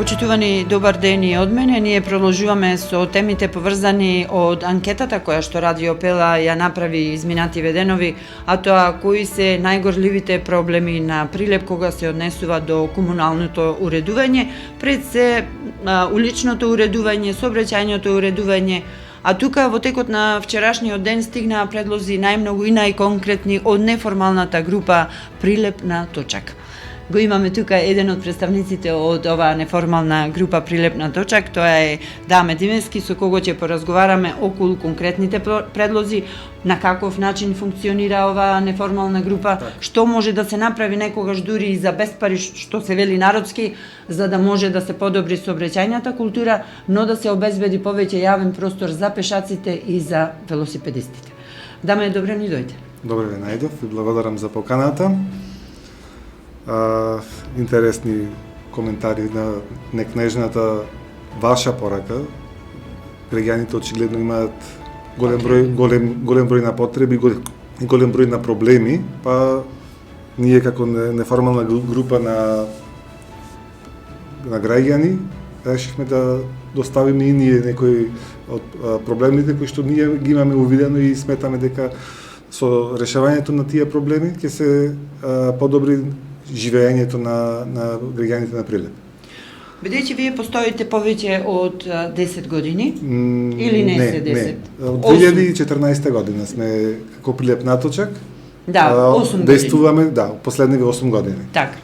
Почитувани, добар ден и од мене. Ние продолжуваме со темите поврзани од анкетата која што Радио Пела ја направи изминативе денови, а тоа кои се најгорливите проблеми на Прилеп кога се однесува до комуналното уредување, пред се уличното уредување, сообраќајното уредување, а тука во текот на вчерашниот ден стигнаа предлози најмногу и најконкретни од неформалната група Прилеп на точак. Го имаме тука еден од представниците од оваа неформална група Прилеп на точак, тоа е Даме Димески, со кого ќе поразговараме околу конкретните предлози, на каков начин функционира оваа неформална група, што може да се направи некогаш дури и за без пари, што се вели народски, за да може да се подобри сообраќајната култура, но да се обезбеди повеќе јавен простор за пешаците и за велосипедистите. Даме, добре ни дојде. Добре ве најдов и благодарам за поканата. Интересни коментари на некнежната ваша порака. Граѓаните очигледно имаат голем број на потреби и голем број на проблеми, па ние како неформална група на граѓани решивме да доставиме и ние некои од проблемите кои што ние ги имаме увидено и сметаме дека со решавањето на тие проблеми ќе се подобри живеењето на граѓаните на Прилеп. Бидејќи вие постоите повеќе од 10 години, или не се 10? Не. Од 2014 година сме како Прилеп на точак. Да, 8 години. Действуваме, последниве 8 години. Така.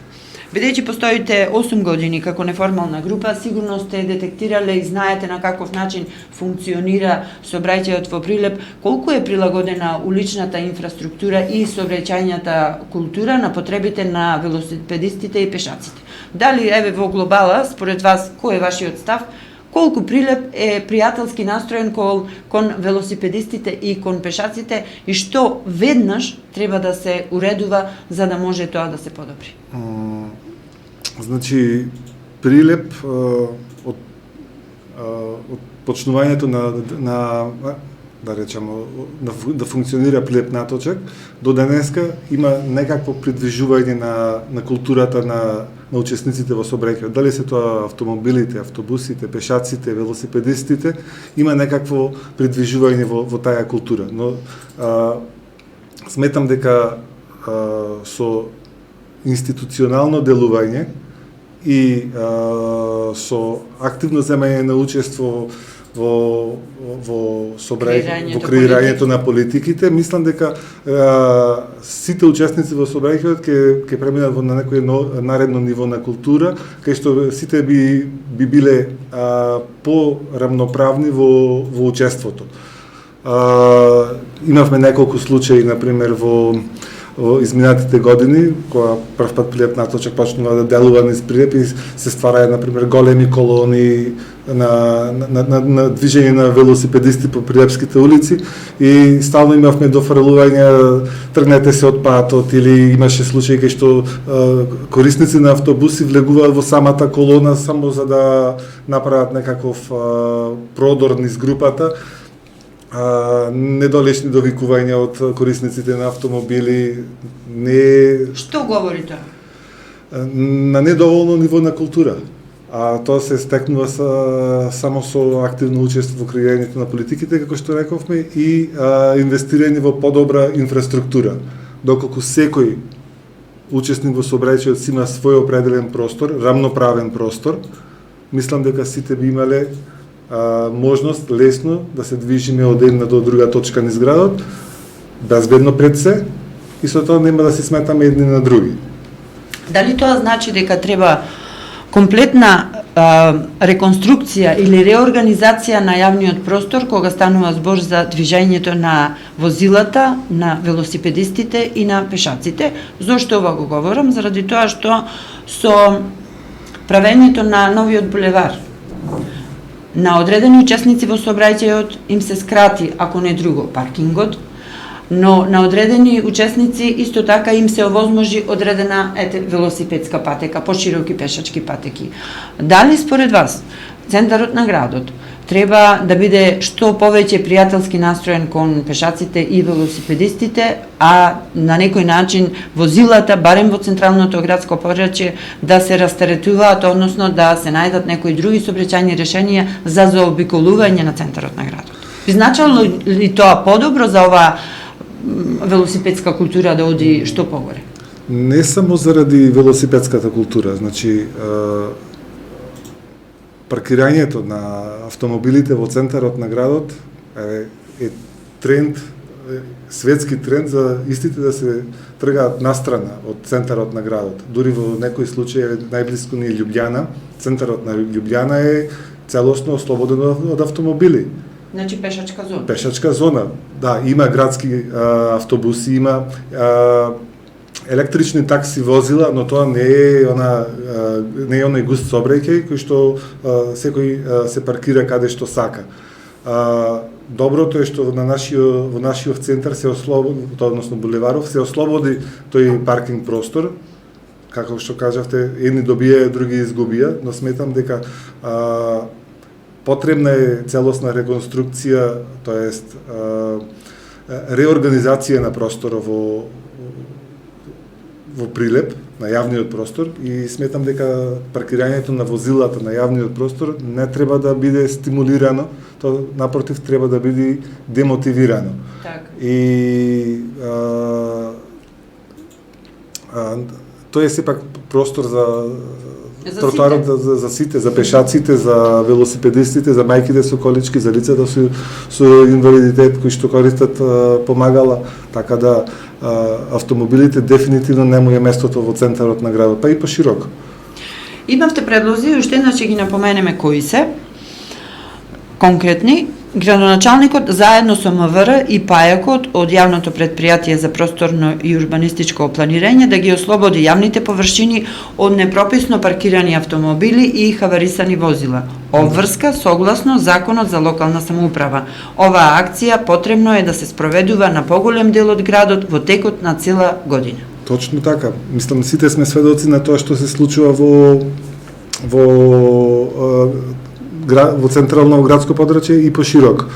Бидејќи постоите 8 години како неформална група, сигурно сте детектирале и знаете на каков начин функционира сообраќајот во Прилеп, колку е прилагодена уличната инфраструктура и сообраќајната култура на потребите на велосипедистите и пешаците. Дали еве во глобала, според вас, кој е вашиот став? Колку Прилеп е пријателски настроен кон велосипедистите и кон пешаците и што веднаш треба да се уредува за да може тоа да се подобри? Значи, Прилеп од почнувањето да функционира Прилеп на точак до денеска има некакво придвижување на културата на учесниците во сообраќајот. Дали се тоа автомобилите, автобусите, пешаците, велосипедистите, има некакво придвижување во таа култура. Но сметам дека со институционално делување и со активно земање на учество во креирањето на политиките, мислам дека сите учесници во сообраќајот ќе преминат на некој наредно ниво на култура, кај што сите би биле по-рамноправни во учеството. Имавме неколку случаи, например, во изминатите години, кога прв пат Прилеп на точак почнува да делува низ Прилеп и се ствараја, например, големи колони на движење на велосипедисти по прилепските улици и стално имавме дофрлување, тргнете се од патот, или имаше случаи кај што корисници на автобуси влегуваат во самата колона само за да направат некаков продор низ групата. Недолечни довикувања од корисниците на автомобили, Што говори тоа? На недоволно ниво на култура. А тоа се стекнува само со активно учество во креирањето на политиките, како што рековме, и инвестирање во подобра инфраструктура. Доколку секој учесник во сообраќајот си има свој определен простор, рамноправен простор, мислам дека сите би имале можност лесно да се движиме од една до друга точка низ градот, безбедно пред се, и со тоа нема да се сметаме едни на други. Дали тоа значи дека треба комплетна реконструкција или реорганизација на јавниот простор кога станува збор за движењето на возилата, на велосипедистите и на пешаците? Зошто ова го говорам? Заради тоа што со правењето на новиот булевар на одредени учесници во сообраќајот им се скрати, ако не друго, паркингот, но на одредени учесници исто така им се овозможи одредена велосипедска патека, пошироки пешачки патеки. Дали според вас центарот на градот треба да биде што повеќе пријателски настроен кон пешаците и велосипедистите, а на некој начин возилата, барем во централното градско подрачје, да се растеретуваат, односно да се најдат некои други сообраќајни решенија за заобиколување на центарот на градот. Би значило ли тоа подобро за оваа велосипедска култура да оди што погоре? Не само заради велосипедската култура, значи паркирањето на автомобилите во центарот на градот е тренд, светски тренд за истите да се тргаат настрана од центарот на градот. Дури во некои случаи најблиску ни е Љубљана, центарот на Љубљана е целосно ослободен од автомобили. Значи пешачка зона. Пешачка зона, да, има градски автобуси, има електрични такси возила, но тоа не е оној густ сообраќај кој што секој се паркира каде што сака. Доброто е што во нашиот центар се ослободи, односно булеваров, се ослободи тој паркинг простор, како што кажавте, едни добија, други изгубија, но сметам дека потребна е целосна реконструкција, тоест реорганизација на просторот во Прилеп, на јавниот простор, и сметам дека паркирањето на возилата на јавниот простор не треба да биде стимулирано, тоа напротив треба да биде демотивирано. Така. И тоа е сепак простор за тротоарот за сите, за пешаците, за велосипедистите, за мајките со колички, за лицата со инвалидитет кои што користат помагала, така да автомобилите дефинитивно не му е местото во центарот на градот, па и пошироко. Имавте предлози, уште еднаш ќе ги напоменеме кои се конкретни. Градоначалникот заедно со МВР и ПАЈАКот од јавното претпријатие за просторно и урбанистичко планирање да ги ослободи јавните површини од непрописно паркирани автомобили и хаварисани возила. Обврска согласно Законот за локална самоуправа. Оваа акција потребно е да се спроведува на поголем дел од градот во текот на цела година. Точно така. Мислам, сите сме сведоци на тоа што се случува во централно градско подрачје и поширок.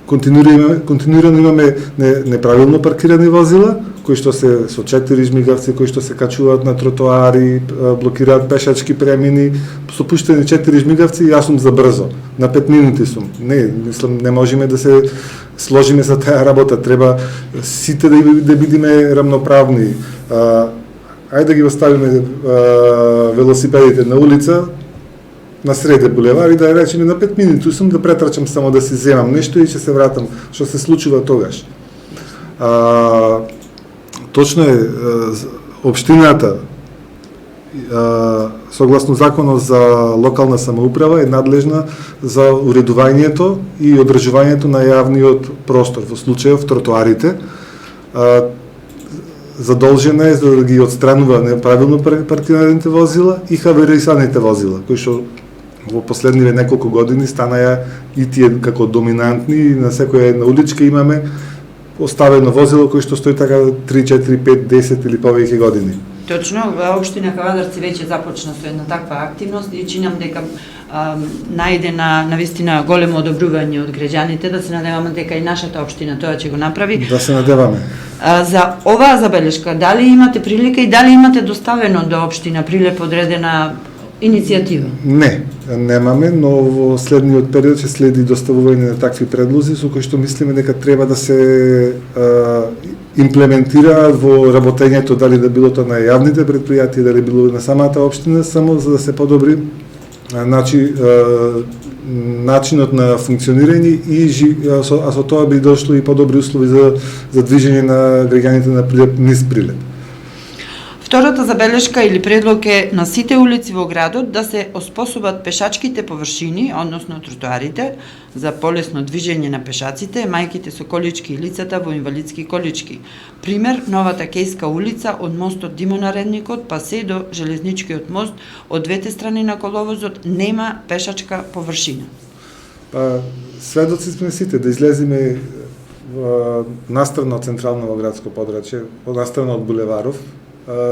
Континуирано имаме неправилно паркирани возила, кои што се со 4 жмигавци, кои што се качуваат на тротоари, блокираат пешачки премини, со пуштени 4 жмигавци, јас сум за брзо, на 5 минути сум. Не, мислам, не можеме да се сложиме за таа работа, треба сите да бидеме рамноправни. Ајде да ги оставиме велосипедите на улица, на среде булевар и да речеме на 5 минути сум да претрачам само да си земам нешто и ќе се вратам, што се случува тогаш. Точно е, општината согласно Законот за локална самоуправа е надлежна за уредувањето и одржувањето на јавниот простор, во случајов тротоарите. Задолжена е за да ги отстранува неправилно паркираните возила и хаварисаните возила, кои што во последниве неколку години станаја и тие како доминантни, и на секоја една уличка имаме оставено возило кој што стои така 3, 4, 5, 10 или повеќе години. Точно, општина Кавадарци веќе започна со една таква активност и чинам дека најде на вистина големо одобрување од граѓаните, да се надеваме дека и нашата општина тоа ќе го направи. Да се надеваме. За оваа забелешка, дали имате прилика и дали имате доставено до општина Прилеп одредена иницијатива? Не, немаме, но во следниот период ќе следи доставување на такви предлози со кои што мислиме дека треба да се имплементира во работењето, дали да било тоа на јавните претпријатија, дали било на самата општина, само за да се подобри начинот на функционирање а со тоа би дошло и подобри услови за движење на граѓаните на Прилеп низ Прилеп. Втората забелешка или предлог е на сите улици во градот да се оспособат пешачките површини, односно тротоарите, за полесно движење на пешаците, мајките со колички и лицата во инвалидски колички. Пример, новата Кејска улица од мостот Димо Наредникот па се до железничкиот мост од двете страни на коловозот нема пешачка површина. Сведоци сме сите да излеземе настрана од централно градско подрачје, настрана од булеваров,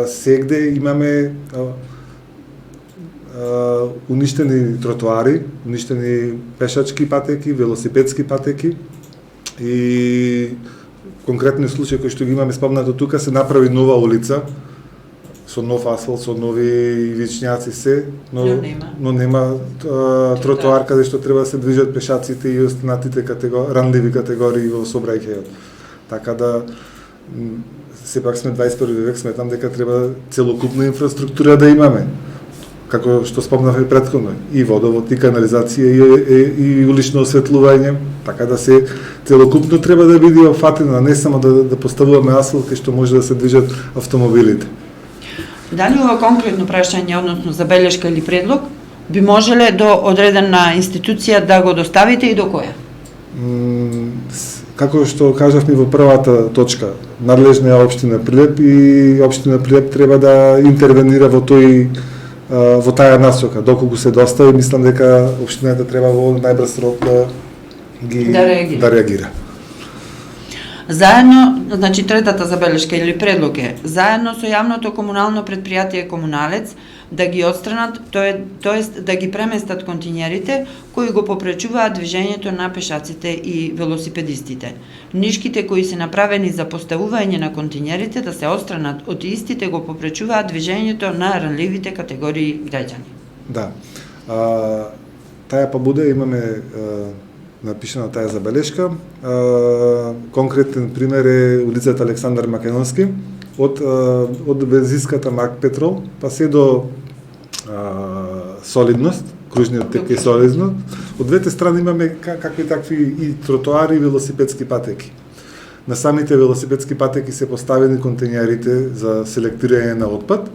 сегде имаме уништени тротоари, уништени пешачки патеки, велосипедски патеки и конкретни случаи кои што ги имаме спомнато тука, се направи нова улица со нов асфалт, со нови ивичњаци се, но нема тротоар каде што треба да се движат пешаците и останатите ранливи категории во сообраќајот. Така да сепак сме 21 век, сметам дека треба целокупна инфраструктура да имаме. Како што спомнавме претходно, и водовод, и канализација, и улично осветлување, така да се целокупно треба да биде опфатено, а не само да поставуваме асфалт кај што може да се движат автомобилите. Дали ова конкретно прашање, односно забелешка или предлог, би можеле до одредена институција да го доставите и до која? Како што кажавме во првата точка, надлежна е општина Прилеп и општина Прилеп треба да интервенира во таа насока. Доколку се достави, мислам дека општината треба во најбрз рок да реагира. Заедно, значи третата забелешка или предлог е, заедно со јавното комунално предпријатие Комуналец да ги отстранат, тоест да ги преместат континерите кои го попречуваат движењето на пешаците и велосипедистите. Нишките кои се направени за поставување на континерите да се отстранат од истите го попречуваат движењето на ранливите категории граѓани. Да. Таа побуда имаме напишана таа забелешка. Конкретен пример е улицата Александар Македонски, од бензинската Марк Петрол, па се до Солидност, кружниот тек е Солидност. Од двете страни имаме какви такви и тротоари и велосипедски патеки. На самите велосипедски патеки се поставени контейнерите за селектирање на отпад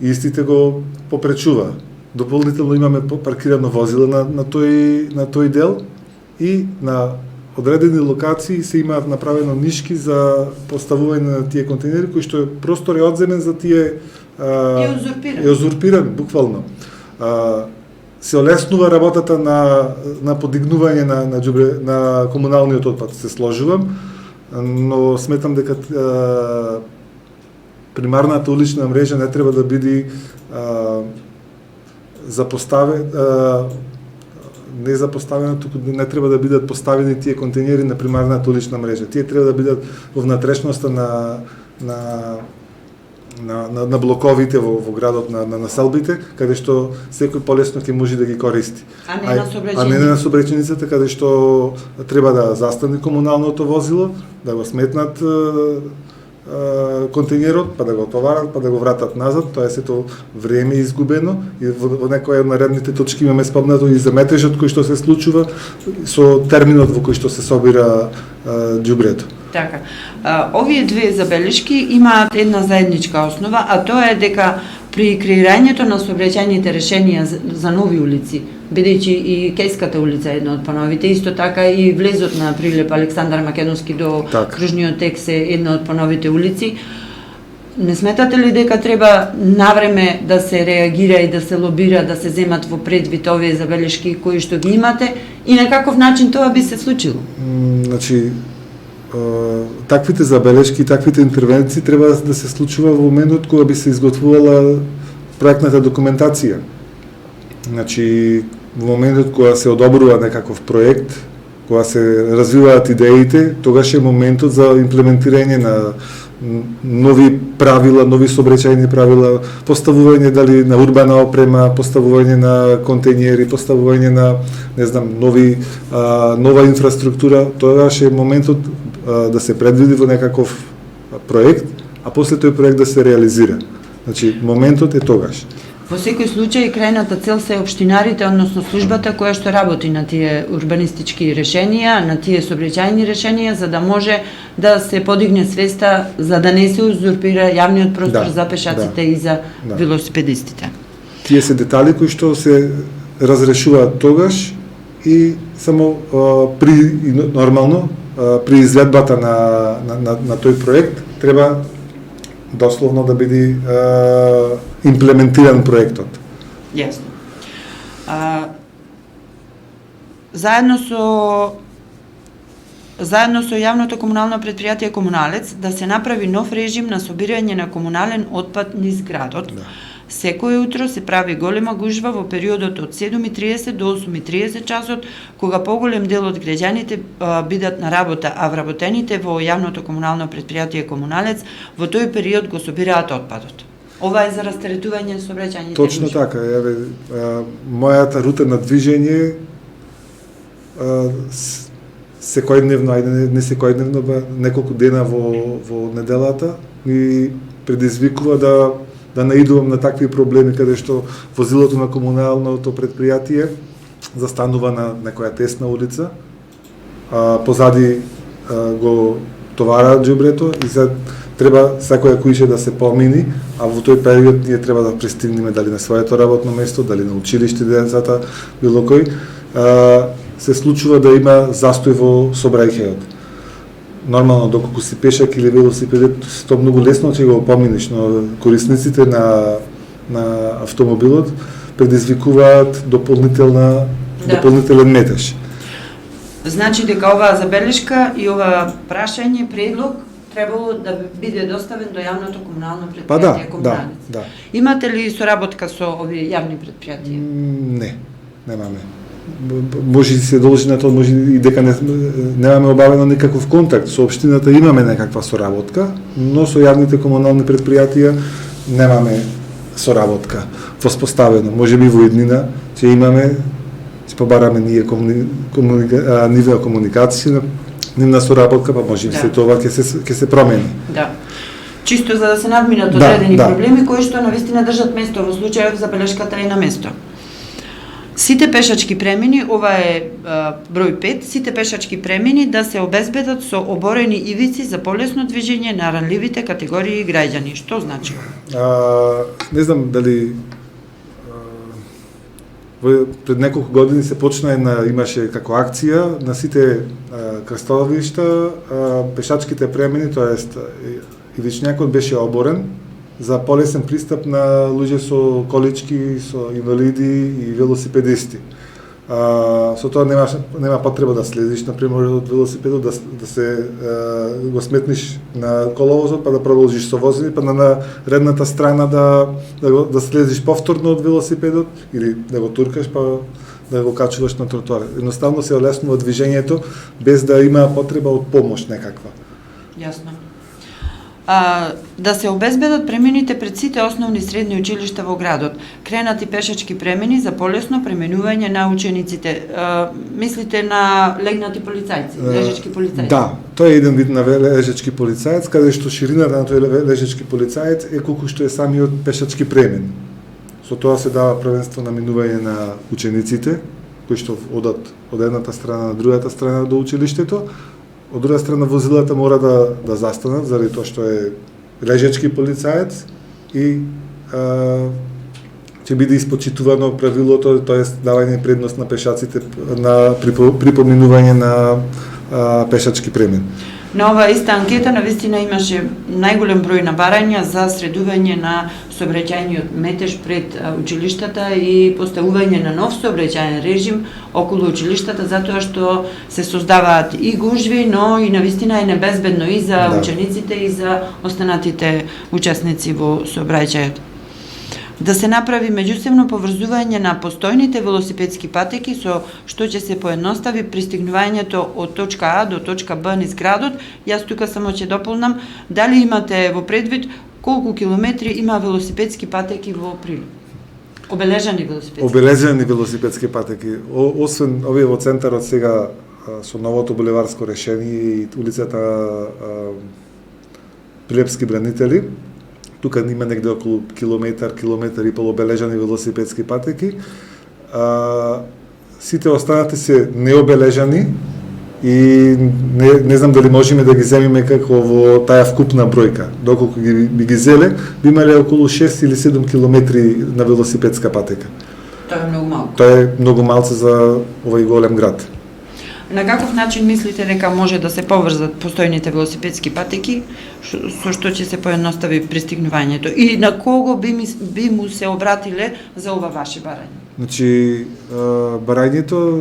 и истите го попречува. Дополнително имаме паркирано возило на тој дел и на одредени локации се имаат направено нишки за поставување на тие контейнери кои што простор е одземен за тие е узурпиран буквално. Се олеснува работата на подигнување на комуналниот отпад, се сложувам, но сметам дека примарната улична мрежа не треба да биде не запоставено, туку не треба да бидат поставени тие контейнери на примарната улична мрежа. Тие треба да бидат во внатрешноста на блоковите во градот, на населбите, каде што секој полесно ќе може да ги користи. А не на сообраќајницата, каде што треба да застане комуналното возило, да го сметнат контейнерот, па да го товарат, па да го вратат назад, тоа е сето време изгубено и во некоја од наредните точки имаме спомнато и за метежот кој што се случува со терминот во кој што се собира џубрето. Така. Овие две забелешки имаат една заедничка основа, а тоа е дека при креирањето на сообраќајните решенија за нови улици, бидејќи и Кејската улица е една од поновите, исто така и влезот на Прилеп Александар Македонски до кружниот тек се една од поновите улици, не сметате ли дека треба навреме да се реагира и да се лобира, да се земат во предвид овие забелешки кои што ги имате и на каков начин тоа би се случило? Значи, таквите забелешки, таквите интервенции треба да се случува во моментот кога би се изготвувала проектната документација. Значи, во моментот кога се одобрува некаков проект, кога се развиваат идеите, тогаш е моментот за имплементирање на нови правила, нови сообраќајни правила, поставување дали на урбана опрема, поставување на контейнери, поставување на, не знам, нова инфраструктура, тогаш е моментот да се предвиди во некаков проект, а после тој проект да се реализира. Значи, моментот е тогаш. Во секој случај, крајната цел се општинарите, односно службата која што работи на тие урбанистички решенија, на тие сообраќајни решенија, за да може да се подигне свеста, за да не се узурпира јавниот простор за пешаците и за велосипедистите. Тие се детали кои што се разрешуваат тогаш и само нормално при изvedбата на тој проект треба дословно да биде имплементиран проектот. Јасно. Заедно со јавното комунално предпријатие Комуналец да се направи нов режим на собирање на комунален отпад низ градот. Секое утро се прави голема гужва во периодот од 7:30 до 8:30 часот, кога поголем дел од граѓаните бидат на работа, а вработените во јавното комунално предпријатие Комуналец во тој период го собираат отпадот. Ова е за растаретување сообраќајните. Точно така, еве мојата рута на движење секојдневно, ајде не секојдневно, неколку дена во неделата ми предизвикува да наидувам на такви проблеми каде што возилото на комуналното предпријатие застанува на некоја тесна улица, позади го товараат џубрето и треба секоја кујше да се помини, а во тој период ние треба да пристигнеме дали на своето работно место, дали на училиште децата, било кој, се случува да има застој во сообраќајот. Нормално, доколку си пешак или велосипедет, тоа многу лесно ќе го поминиш, но корисниците на автомобилот предизвикуваат дополнителен метеж. Значи дека оваа забелешка и ова прашање, предлог, требало да биде доставен до јавното комунално предпријатие Комуналец. Да. Имате ли соработка со овие јавни предпријатија? Не, немаме. Може и се должи на тоа, може и дека немаме обавено никаков контакт со општината, имаме некаква соработка, но со јавните комунални предпријатија немаме соработка воспоставено. Може би во иднина ќе имаме, ќе побараме ние нивна комуникација, нивна соработка, па може и се тоа ќе се промени. Да. Чисто за да се надминат одредени проблеми кои што навистина држат место, во случајот забелешката е на место. Сите пешачки премини, ова е број 5, сите пешачки премини да се обезбедат со оборени ивици за полесно движење на ранливите категории граѓани. Што значи? Не знам дали пред неколку години се почна имаше како акција на сите крстовишта, пешачките премини, тоест ивичњакот беше оборен за полесен пристап на луѓе со колички, со инвалиди и велосипедисти. Со тоа нема потреба да следиш, например, од велосипедот, да се го сметниш на коловозот, па да продолжиш со возење, па на редната страна да следиш повторно од велосипедот, или да го туркаш, па да го качуваш на тротоар. Едноставно се олеснува движењето, без да има потреба од помош некаква. Јасно. Да се обезбедат премините пред сите основни средни училишта во градот. Кренати пешачки премини за полесно преминување на учениците. Мислите на легнати полицајци, лежачки полицајци? Да, тоа е еден вид на лежачки полицајец, каде што ширината на тој лежачки полицајец е колку што е самиот пешачки премин. Со тоа се дава првенство на минување на учениците, кои што одат од едната страна на другата страна до училиштето. Од друга страна, возилата мора да застанат, заради тоа што е лежачки полицаец и ќе биде испочитувано правилото, тоест давање предност на пешаците при поминување на пешачки премин. На оваа иста анкета навистина имаше најголем број на барања за средување на сообраќајниот метеж пред училиштата и поставување на нов сообраќајен режим околу училиштата, затоа што се создаваат и гужви, но и навистина е небезбедно и за учениците и за останатите учесници во сообраќајот. Да се направи меѓусебно поврзување на постојните велосипедски патеки со што ќе се поедностави пристигнувањето од точка А до точка Б низ градот. Јас тука само ќе дополнам, дали имате во предвид колку километри има велосипедски патеки во Прилеп? Обележани велосипедски? Обележани велосипедски патеки. Освен овие во центарот сега со новото булеварско решение и улицата Прилепски бранители, тука има негде околу километар и пол обележани велосипедски патеки. Сите останати се необележани и не знам дали можеме да ги земиме како во таа вкупна бројка. Доколку би ги зеле, би имале околу 6 или 7 километри на велосипедска патека. Тоа е многу малку. Тоа е многу малце за овој голем град. На каков начин мислите дека може да се поврзат постојните велосипедски патеки, со што ќе се поедностави пристигнувањето? И на кого би му се обратиле за ова ваше барање? Значи, барањето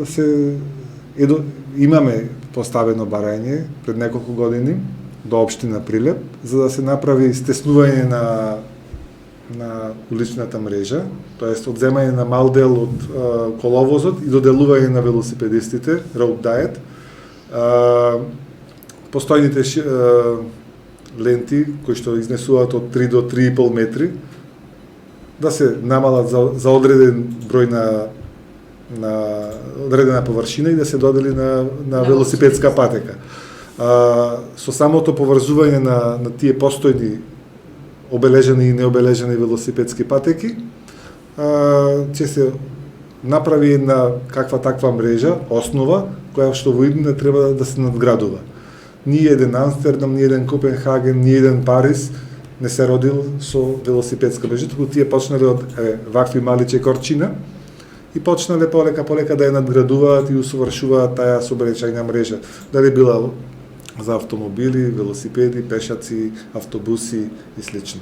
имаме поставено барање пред неколку години до општина Прилеп, за да се направи стеснување на уличната мрежа, тоест одземање на мал дел од коловозот и доделување на велосипедистите, road diet. Постојните ленти кои што изнесуваат од 3 до 3,5 метри да се намалат за одреден број на одредена површина и да се додели на велосипедска патека. Со самото поврзување на тие постојни обележени и необележени велосипедски патеки, ќе се направи една каква таква мрежа, основа, која што во иднина треба да се надградува. Ни еден Амстердам, ни еден Копенхаген, ни еден Париз не се родил со велосипедска мрежа, туку тие почнале од вакви мали чекорчина и почнале полека да ја надградуваат и усовршуваат таа сообраќајна мрежа. Дали била за автомобили, велосипеди, пешаци, автобуси и слично.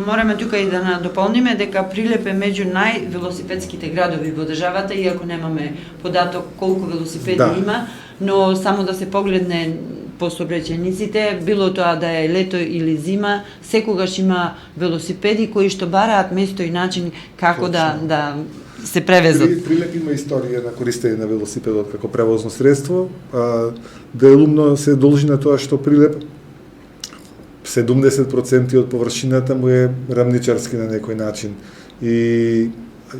Мораме тука и да дополниме дека Прилеп е меѓу највелосипедските градови во државата, иако немаме податок колку велосипеди има, но само да се погледне по сообраќајниците, било тоа да е лето или зима, секогаш има велосипеди кои што бараат место и начин како да се превезат. Прилеп има историја на користење на велосипедот како превозно средство. Делумно се должи на тоа што Прилеп 70% од површината му е рамничарски на некој начин. И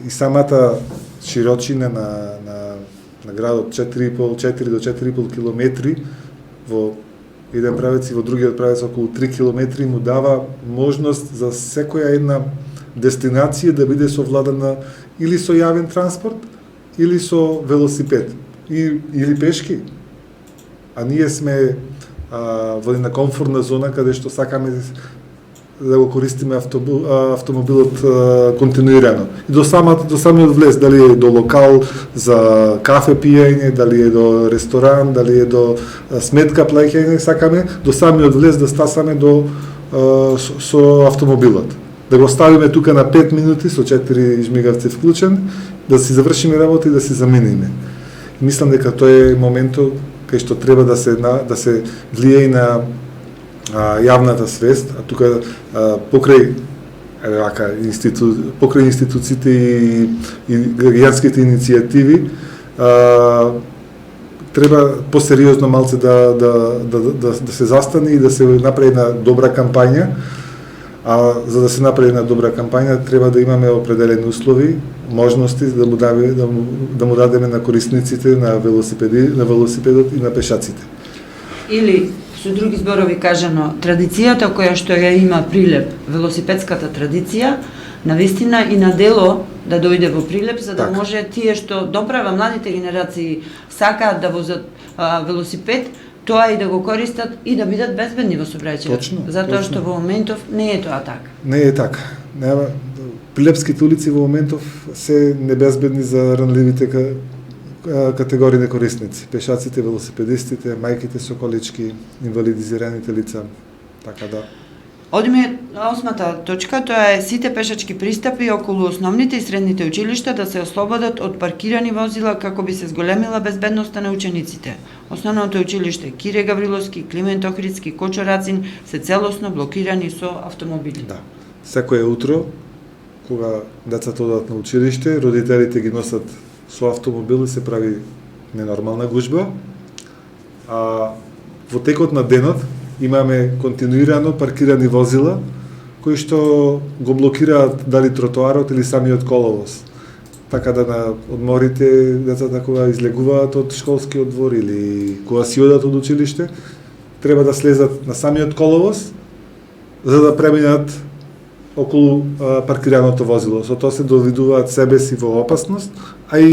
самата широчина на градот 4 до 4,5 километри во еден правец и во другиот правец околу 3 километри му дава можност за секоја една дестинација да биде совладана или со јавен транспорт, или со велосипед, или пешки. А ние сме во една комфортна зона каде што сакаме да го користиме автомобилот континуирано. И до самиот влез, дали е до локал за кафе пиење, дали е до ресторан, дали е до сметка плаќање, сакаме до самиот влез да стасаме со автомобилот. Да го ставиме тука на 5 минути со 4 жмигавци вклучен, да си завршиме работа и да си замениме. Мислам дека тој е моментот кај што треба да се влие и на јавната свест, а тука покрај институциите и граѓанските иницијативи треба посериозно малце да се застане и да се направи една добра кампања. А за да се направи една добра кампања треба да имаме определени услови, можности да му дадеме на корисниците на велосипедот и на пешаците. Или со други зборови кажано, традицијата која што ја има Прилеп, велосипедската традиција, навистина и на дело да дојде во Прилеп, за да може тие што доправа младите генерации сакаат да возат велосипед, тоа и да го користат и да бидат безбедни во сообраќајот. Затоа што во моментов не е тоа така. Не е така. Прилепските улици во моментов се небезбедни за ранливите категории на корисници. Пешаците, велосипедистите, мајките со колички, инвалидизираните лица. Така да. Одиме на 8-та точка, тоа е сите пешачки пристапи околу основните и средните училишта да се ослободат од паркирани возила како би се зголемила безбедноста на учениците. Основното училиште Кире Гавриловски, Климент Охридски, Кочо Рацин се целосно блокирани со автомобили. Да. Секој утро кога децата одат на училиште, родителите ги носат со автомобили, се прави ненормална гужба. А во текот на денот имаме континуирано паркирани возила кои што го блокираат дали тротоарот или самиот коловоз. Така да на одморите децата кога излегуваат од школскиот двор или кога си одат од училиште, треба да слезат на самиот коловоз за да преминат околу паркираното возило. Со тоа се доведуваат себе си во опасност, а и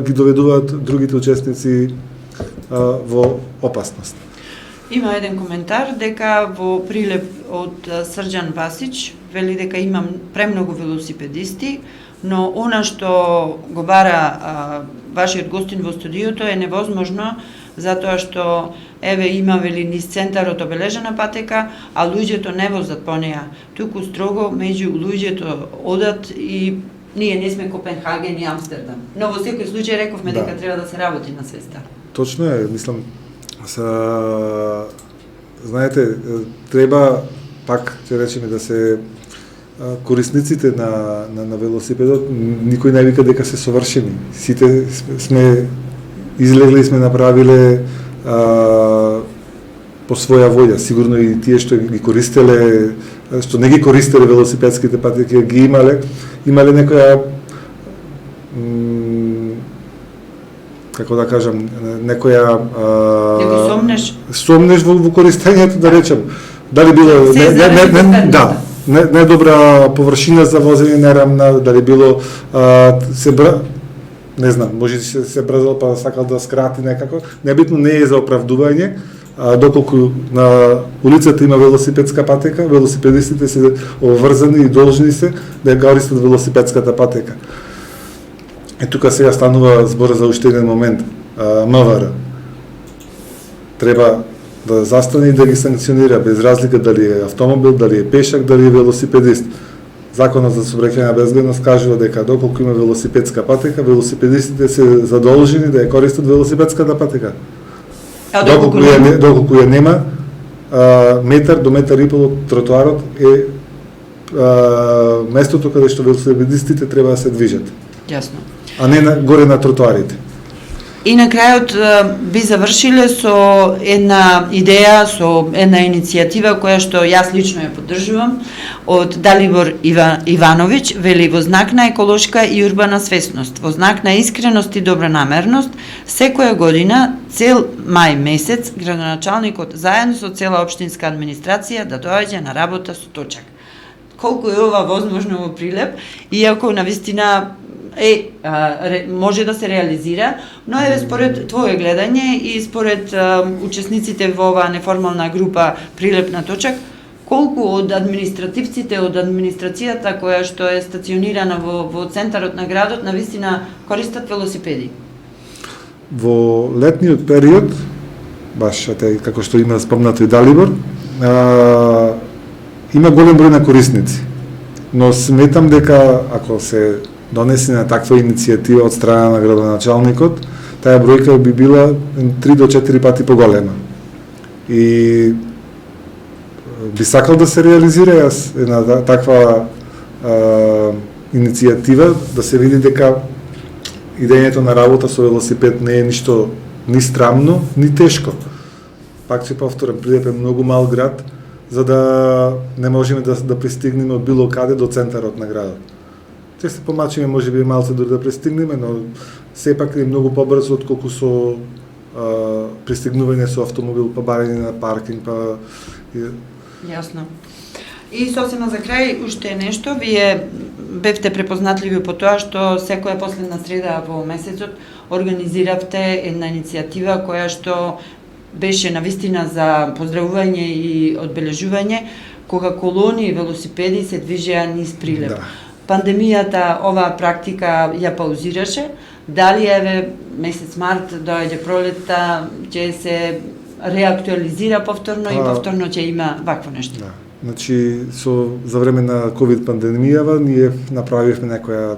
ги доведуваат другите учесници во опасност. Има еден коментар дека во Прилеп од Срđan Васич вели дека има премногу велосипедисти, но она што го бара вашиот гостин во студиото е невозможно, затоа што има вели низ центарот обележена патека, а луѓето не возат по неа. Туку строго меѓу луѓето одат и ние не сме Копенхаген и Амстердам. Но во секој случај рековме дека треба да се работи на свеста. Точно е, мислам, знаете, треба пак ќе речеме да се корисниците на велосипедот, никој не вика дека се совршени. Сите сме излегли и сме направиле по своја волја. Сигурно и тие што ги користеле, што не ги користеле велосипедските патеки, ги имале некоја како да кажам, некоја сомнеш во користењето, да речем. Дали било не добра површина за возење нерамна, дали било не знам, може се брзал па сакал да скрати некако. Небитно не е за оправдување, доколку на улицата има велосипедска патека, велосипедистите се обврзани и должни се да користат велосипедската патека. Тука сега станува збор за уште еден момент. МВР треба да застане и да ги санкционира, без разлика дали е автомобил, дали е пешак, дали е велосипедист. Законот за сообраќајна безбедност кажува дека доколку има велосипедска патека, велосипедистите се задолжени да ја користат велосипедската патека. Доколку ја нема, метар до метар и пол од тротоарот е местото каде што велосипедистите треба да се движат. Јасно. А не горе на тротоарите. И на крајот би завршиле со една идеја, со една иницијатива која што јас лично ја поддржувам од Далибор Ивановиќ, вели: во знак на еколошка и урбана свесност, во знак на искреност и добронамерност, секоја година цел мај месец градоначалникот заедно со цела општинска администрација да доаѓа на работа со точак. Колку е ова возможно во Прилеп, иако навистина може да се реализира, но еве според твое гледање и според учесниците во оваа неформална група Прилеп на точак, колку од административците, од администрацијата која што е стационирана во центарот на градот, навистина користат велосипеди? Во летниот период, баш како што има спомнато и Далибор, има голем број на корисници. Но сметам дека ако се донесе на таква иницијатива од страна на градоначалникот, таа бројка би била 3 до 4 пати поголема. И би сакал да се реализира една таква иницијатива, да се види дека идењето на работа со велосипед не е ништо ни страмно, ни тешко. Пак ќе повторам, Прилеп е многу мал град, за да не можеме да пристигнеме од било каде до центарот на градот. Ќе се помачиме, може би малце дори да пристигнеме, но сепак е многу побрзо отколку со пристигнување со автомобил, па барање на паркинг, па... Јасно. И сосема за крај, уште нешто, вие бевте препознатливи по тоа што секоја последна среда во месецот организиравте една иницијатива која што беше навистина за поздравување и одбележување, кога колони и велосипеди се движеа низ Прилеп. Да. Пандемијата оваа практика ја паузираше. Дали еве месец март доаѓа пролетта, ќе се реактуализира повторно и повторно ќе има вакво нешто? Да. Значи, за време на ковид пандемијава ние направивме некоја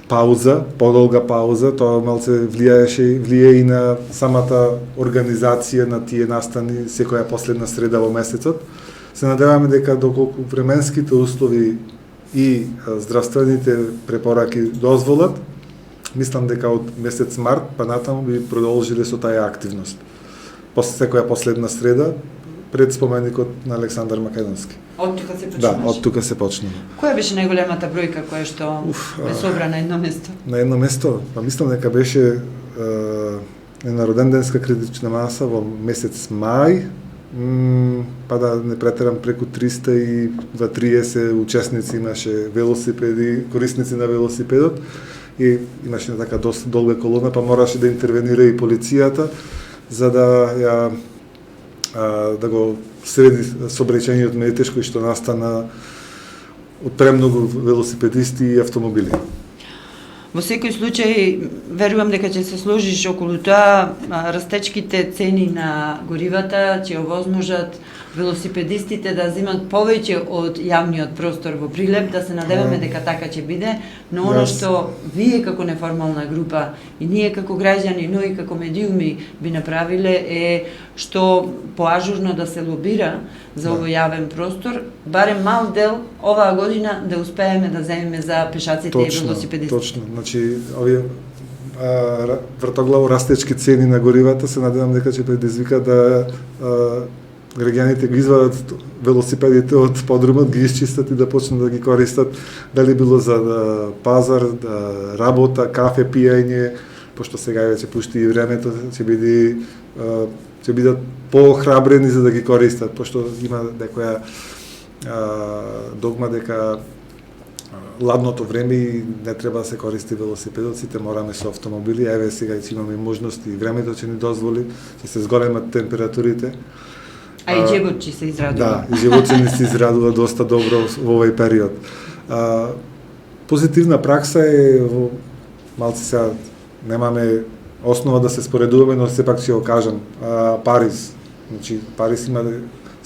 пауза, подолга пауза, тоа малце влие и на самата организација на тие настани секоја последна среда во месецот. Се надеваме дека доколку временските услови и здравствените препораки дозволат, мислам дека од месец март па натаму би продолжиле со таа активност. После секоја последна среда, пред споменикот на Александар Македонски. Од тука се почнуваше? Да, од тука се почнува. Која беше најголемата бројка која што бе собра на едно место? На едно место? Па мислам дека беше една роденденска критична маса во месец мај, па да не претерам, преку 330 учесници имаше велосипеди, корисници на велосипедот, и имаше така доста долга колона, па мораше да интервенира и полицијата за да го среди сообраќајниот метеж кој што настана од премногу велосипедисти и автомобили. Во секој случај, верувам дека ќе се сложиш околу тоа, растечките цени на горивата ќе овозможат велосипедистите да земат повеќе од јавниот простор во Прилеп, да се надеваме дека така ќе биде, но оно што вие како неформална група и ние како граѓани, но и како медиуми би направиле е што поажурно да се лобира за овој јавен простор, барем мал дел оваа година да успееме да земеме за пешаците и велосипедистите. Точно, значи овие вртоглаво растечки цени на горивата се надевам дека ќе предизвика да граѓаните ги извадат велосипедите од подрумот, ги исчистат и да почнат да ги користат, дали било за пазар, работа, кафе, пиење, пошто сега веќе пушти и времето, ќе бидат поохрабрени за да ги користат, пошто има некоја догма дека ладното време и не треба да се користи велосипедот, сите мораме со автомобили, еве сега ќе имаме можности и времето ќе ни дозволи, ќе се зголемат температурите. А и џебот ќе се израдува. Да, и џебот ќе ни се израдува доста добро во овој период. Позитивна пракса е во малце сега немаме основа да се споредуваме, но сепак ќе го кажам. Париз. Значи Париз има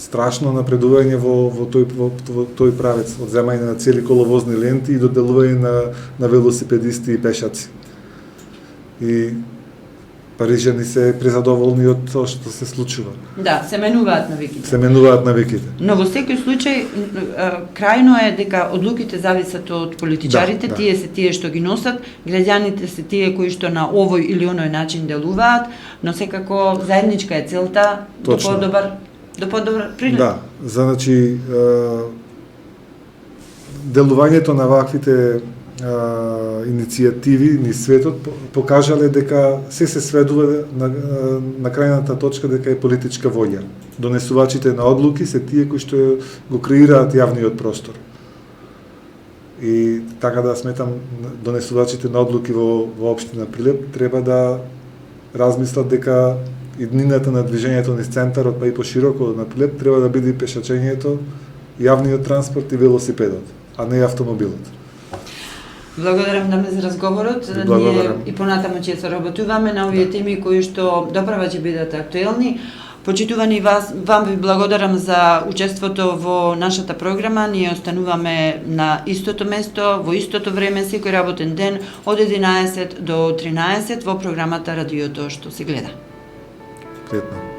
страшно напредување во тој правец, од земање на цели коловозни ленти и доделување на велосипедисти и пешаци. И парижани се презадоволни од тоа што се случува. Да, се менуваат навиките. Се менуваат навиките. Но во секој случај, крајно е дека одлуките зависат од политичарите, да. Тие се тие што ги носат, граѓаните се тие кои што на овој или оној начин делуваат, но секако заедничка е целта до подобар Прилеп. Да, значи делувањето на ваквите иницијативи низ светот покажале дека се сведува на крајната точка дека е политичка воља. Донесувачите на одлуки се тие кои што го креираат јавниот простор. И така да сметам, донесувачите на одлуки во општина Прилеп треба да размислат дека иднината на движењето низ центарот, па и пошироко на Прилеп, треба да биде пешачењето, јавниот транспорт и велосипедот, а не автомобилот. Благодарам за разговорот. Ние и понатаму ќе соработуваме на овие теми кои што доправа ќе бидат актуелни. Почитувани вам ви благодарам за учеството во нашата програма. Ние остануваме на истото место, во истото време, секој работен ден од 11 до 13 во програмата Радиото што се гледа. Пријатно.